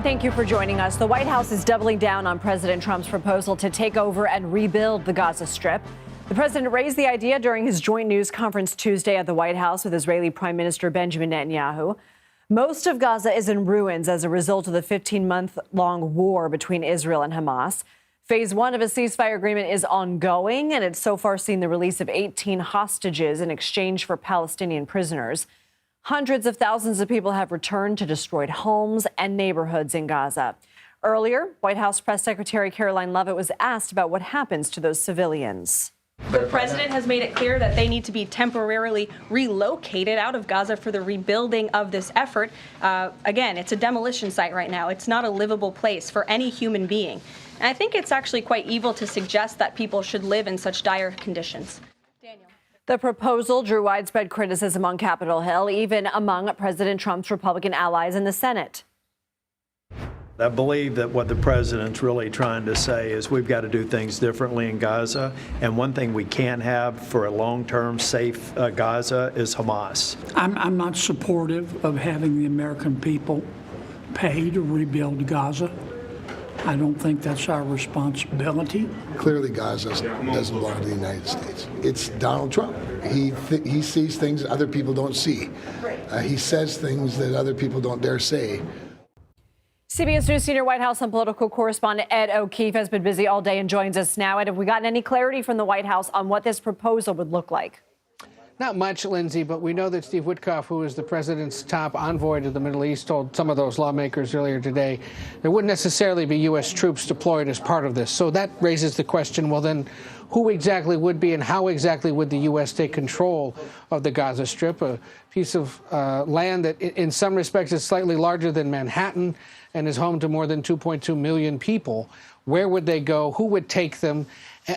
thank you for joining us. The White House is doubling down on President Trump's proposal to take over and rebuild the Gaza Strip. The president raised the idea during his joint news conference Tuesday at the White House with Israeli Prime Minister Benjamin Netanyahu. Most of Gaza is in ruins as a result of the 15-month-long war between Israel and Hamas. Phase 1 of a ceasefire agreement is ongoing, and it's so far seen the release of 18 hostages in exchange for Palestinian prisoners. Hundreds of thousands of people have returned to destroyed homes and neighborhoods in Gaza. Earlier, White House Press Secretary Caroline Leavitt was asked about what happens to those civilians. The president has made it clear that they need to be temporarily relocated out of Gaza for the rebuilding of this effort. Again, it's a demolition site right now. It's not a livable place for any human being. And I think it's actually quite evil to suggest that people should live in such dire conditions. Daniel. The proposal drew widespread criticism on Capitol Hill, even among President Trump's Republican allies in the Senate. I believe that what the president's really trying to say is we've got to do things differently in Gaza. And one thing we can't have for a long-term safe Gaza is Hamas. I'm not supportive of having the American people pay to rebuild Gaza. I don't think that's our responsibility. Clearly, Gaza doesn't belong to the United States. It's Donald Trump. He sees things other people don't see. He says things that other people don't dare say. CBS News senior White House and political correspondent Ed O'Keefe has been busy all day and joins us now. Ed, have we gotten any clarity from the White House on what this proposal would look like? Not much, Lindsay, but we know that Steve Witkoff, who is the president's top envoy to the Middle East, told some of those lawmakers earlier today there wouldn't necessarily be U.S. troops deployed as part of this. So that raises the question, well, then who exactly would be and how exactly would the U.S. take control of the Gaza Strip, a piece of land that in some respects is slightly larger than Manhattan and is home to more than 2.2 million people. Where would they go? Who would take them?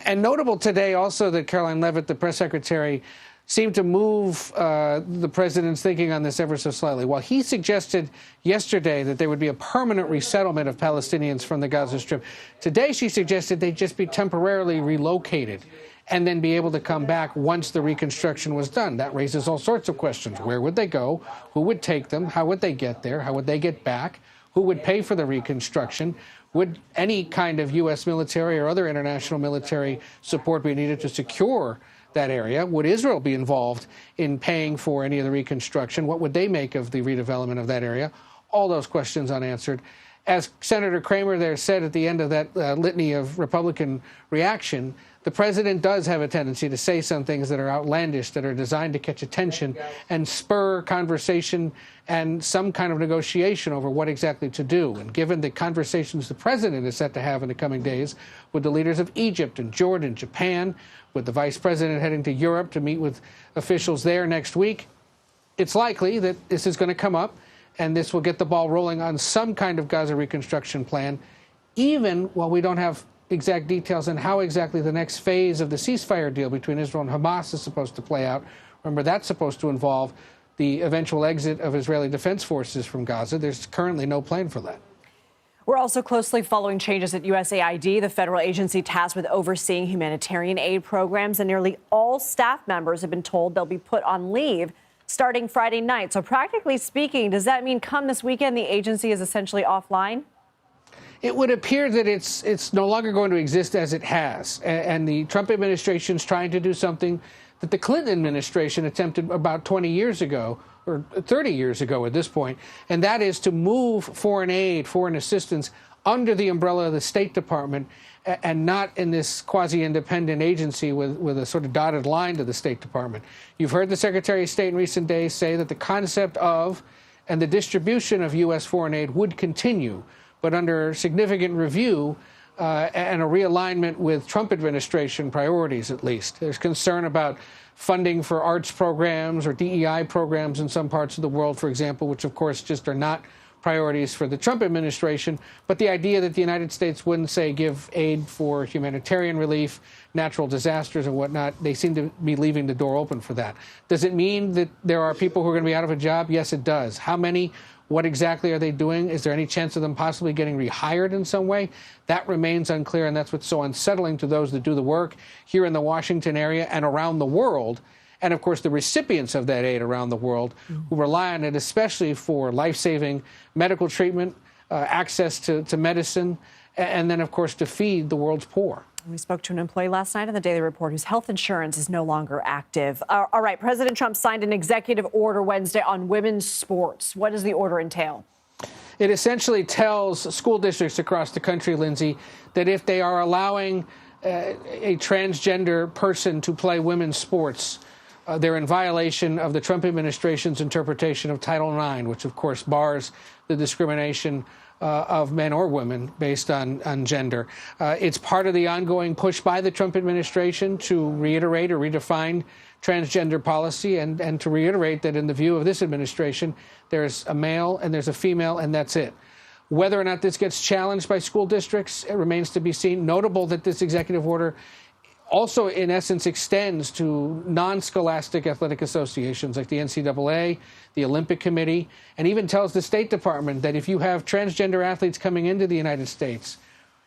And notable today also that Caroline Leavitt, the press secretary, seemed to move the president's thinking on this ever so slightly. While he suggested yesterday that there would be a permanent resettlement of Palestinians from the Gaza Strip, today she suggested they'd just be temporarily relocated and then be able to come back once the reconstruction was done. That raises all sorts of questions. Where would they go? Who would take them? How would they get there? How would they get back? Who would pay for the reconstruction? Would any kind of U.S. military or other international military support be needed to secure that area? Would Israel be involved in paying for any of the reconstruction? What would they make of the redevelopment of that area? All those questions unanswered. As Senator Kramer there said at the end of that litany of Republican reaction, the president does have a tendency to say some things that are outlandish, that are designed to catch attention and spur conversation and some kind of negotiation over what exactly to do. And given the conversations the president is set to have in the coming days with the leaders of Egypt and Jordan, Japan, with the vice president heading to Europe to meet with officials there next week, it's likely that this is going to come up and this will get the ball rolling on some kind of Gaza reconstruction plan, even while we don't have exact details on how exactly the next phase of the ceasefire deal between Israel and Hamas is supposed to play out. Remember, that's supposed to involve the eventual exit of Israeli defense forces from Gaza. There's currently no plan for that. We're also closely following changes at USAID, the federal agency tasked with overseeing humanitarian aid programs, and nearly all staff members have been told they'll be put on leave starting Friday night. So practically speaking, does that mean come this weekend the agency is essentially offline? It would appear that it's no longer going to exist as it has. And the Trump administration is trying to do something that the Clinton administration attempted about 20 years ago, or 30 years ago at this point, and that is to move foreign aid, foreign assistance, under the umbrella of the State Department and not in this quasi-independent agency with a sort of dotted line to the State Department. You've heard the Secretary of State in recent days say that the concept of and the distribution of U.S. foreign aid would continue, but under significant review and a realignment with Trump administration priorities, at least. There's concern about funding for arts programs or DEI programs in some parts of the world, for example, which, of course, just are not priorities for the Trump administration. But the idea that the United States wouldn't, say, give aid for humanitarian relief, natural disasters and whatnot, they seem to be leaving the door open for that. Does it mean that there are people who are going to be out of a job? Yes, it does. How many? What exactly are they doing? Is there any chance of them possibly getting rehired in some way? That remains unclear, and that's what's so unsettling to those that do the work here in the Washington area and around the world. And, of course, the recipients of that aid around the world who rely on it, especially for life-saving medical treatment, access to medicine, and then, of course, to feed the world's poor. We spoke to an employee last night in the Daily Report whose health insurance is no longer active. All right, President Trump signed an executive order Wednesday on women's sports. What does the order entail? It essentially tells school districts across the country, Lindsay, that if they are allowing a transgender person to play women's sports, they're in violation of the Trump administration's interpretation of Title IX, which, of course, bars the discrimination of men or women based on gender. It's part of the ongoing push by the Trump administration to reiterate or redefine transgender policy and to reiterate that in the view of this administration, there's a male and there's a female, and that's it. Whether or not this gets challenged by school districts, it remains to be seen. Notable that this executive order also, in essence, extends to non-scholastic athletic associations like the NCAA, the Olympic Committee, and even tells the State Department that if you have transgender athletes coming into the United States,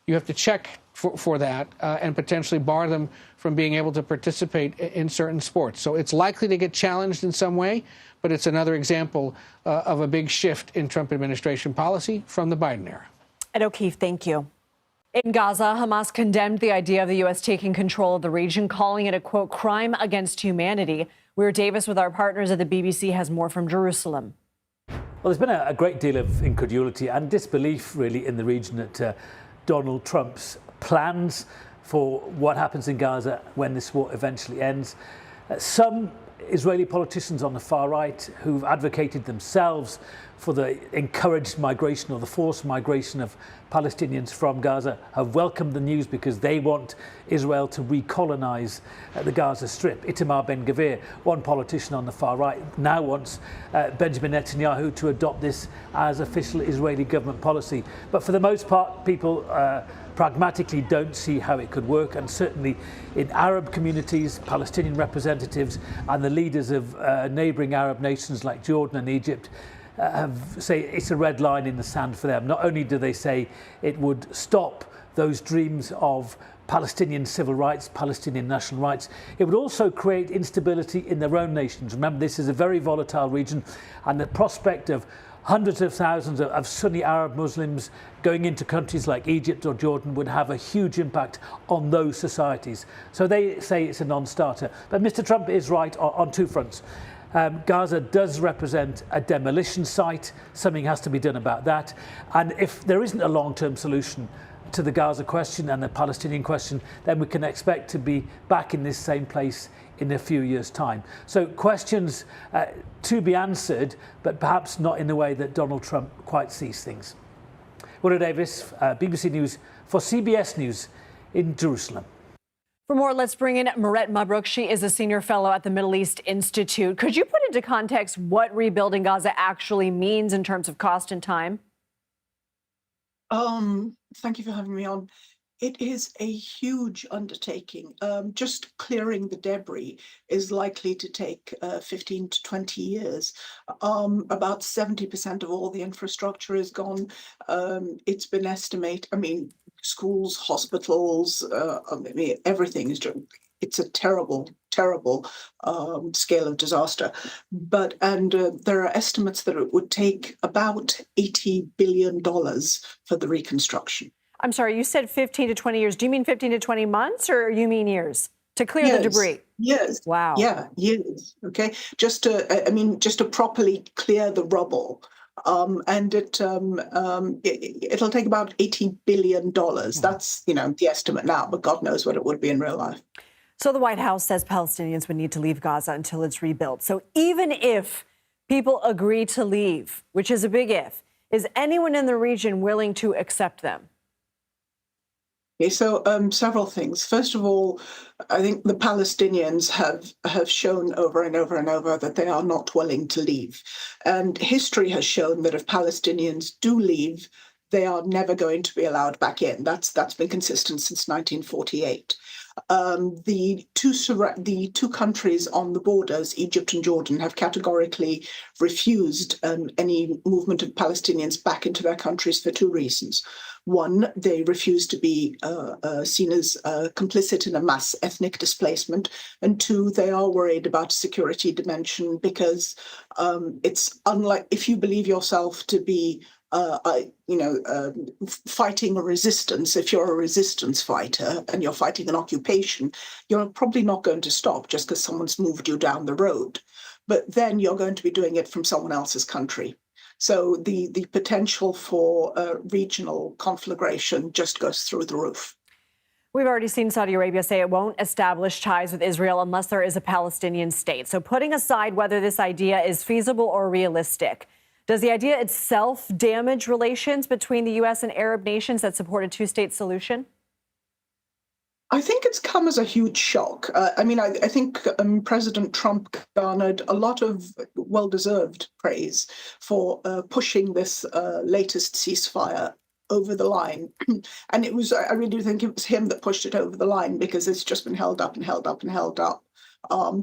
you have to check for that and potentially bar them from being able to participate in certain sports. So it's likely to get challenged in some way, but it's another example of a big shift in Trump administration policy from the Biden era. Ed O'Keefe, thank you. In Gaza, Hamas condemned the idea of the U.S. taking control of the region, calling it a, quote, crime against humanity. Wyre Davies with our partners at the BBC has more from Jerusalem. Well, there's been a great deal of incredulity and disbelief, really, in the region at Donald Trump's plans for what happens in Gaza when this war eventually ends. Some Israeli politicians on the far right who've advocated themselves for the encouraged migration or the forced migration of Palestinians from Gaza have welcomed the news because they want Israel to recolonize the Gaza Strip. Itamar Ben-Gvir, one politician on the far right, now wants Benjamin Netanyahu to adopt this as official Israeli government policy. But for the most part, people pragmatically don't see how it could work, and certainly in Arab communities, Palestinian representatives and the leaders of neighbouring Arab nations like Jordan and Egypt say it's a red line in the sand for them. Not only do they say it would stop those dreams of Palestinian civil rights, Palestinian national rights, it would also create instability in their own nations. Remember, this is a very volatile region, and the prospect of hundreds of thousands of Sunni Arab Muslims going into countries like Egypt or Jordan would have a huge impact on those societies. So they say it's a non-starter. But Mr. Trump is right on two fronts. Gaza does represent a demolition site. Something has to be done about that. And if there isn't a long-term solution to the Gaza question and the Palestinian question, then we can expect to be back in this same place in a few years' time. So questions to be answered, but perhaps not in the way that Donald Trump quite sees things. Wyre Davies, BBC News for CBS News in Jerusalem. For more, let's bring in Mirette Mabrouk. She is a senior fellow at the Middle East Institute. Could you put into context what rebuilding Gaza actually means in terms of cost and time? Thank you for having me on. It is a huge undertaking. Just clearing the debris is likely to take 15 to 20 years. About 70% of all the infrastructure is gone. It's been estimated, schools, hospitals, everything is just, it's a terrible scale of disaster. And there are estimates that it would take about $80 billion for the reconstruction. I'm sorry, you said 15 to 20 years. Do you mean 15 to 20 months, or you mean years to clear the debris? Yes. Wow. Yeah, years. Okay. Just to properly clear the rubble. And it'll take about $80 billion. That's, the estimate now, but God knows what it would be in real life. So the White House says Palestinians would need to leave Gaza until it's rebuilt. So even if people agree to leave, which is a big if, is anyone in the region willing to accept them? Okay, so several things. First of all, I think the Palestinians have shown over and over and over that they are not willing to leave. And history has shown that if Palestinians do leave, they are never going to be allowed back in. That's been consistent since 1948. The two countries on the borders, Egypt and Jordan, have categorically refused any movement of Palestinians back into their countries for two reasons. One, they refuse to be seen as complicit in a mass ethnic displacement. And two, they are worried about a security dimension because it's unlike, if you believe yourself to be fighting a resistance. If you're a resistance fighter and you're fighting an occupation, you're probably not going to stop just because someone's moved you down the road. But then you're going to be doing it from someone else's country. So the potential for regional conflagration just goes through the roof. We've already seen Saudi Arabia say it won't establish ties with Israel unless there is a Palestinian state. So putting aside whether this idea is feasible or realistic, does the idea itself damage relations between the U.S. and Arab nations that support a two-state solution? I think it's come as a huge shock. I think President Trump garnered a lot of well-deserved praise for pushing this latest ceasefire over the line. And I really do think it was him that pushed it over the line, because it's just been held up and held up and held up.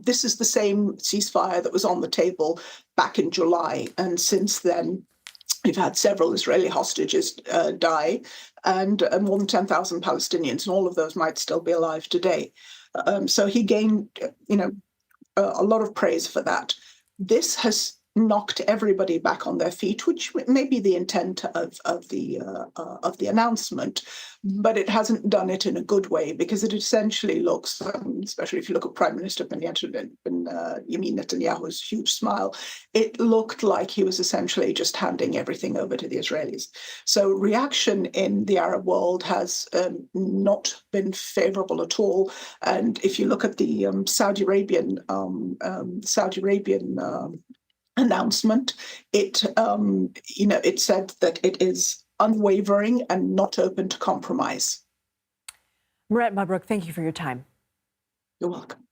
This is the same ceasefire that was on the table back in July. And since then, we've had several Israeli hostages die, and more than 10,000 Palestinians, and all of those might still be alive today. So he gained, a lot of praise for that. This has knocked everybody back on their feet, which may be the intent of the announcement, but it hasn't done it in a good way, because it essentially looks, especially if you look at Prime Minister Benjamin Netanyahu's huge smile, it looked like he was essentially just handing everything over to the Israelis. So reaction in the Arab world has not been favorable at all. And if you look at the Saudi Arabian announcement, it said that it is unwavering and not open to compromise. Mirette Mabrouk, thank you for your time. You're welcome.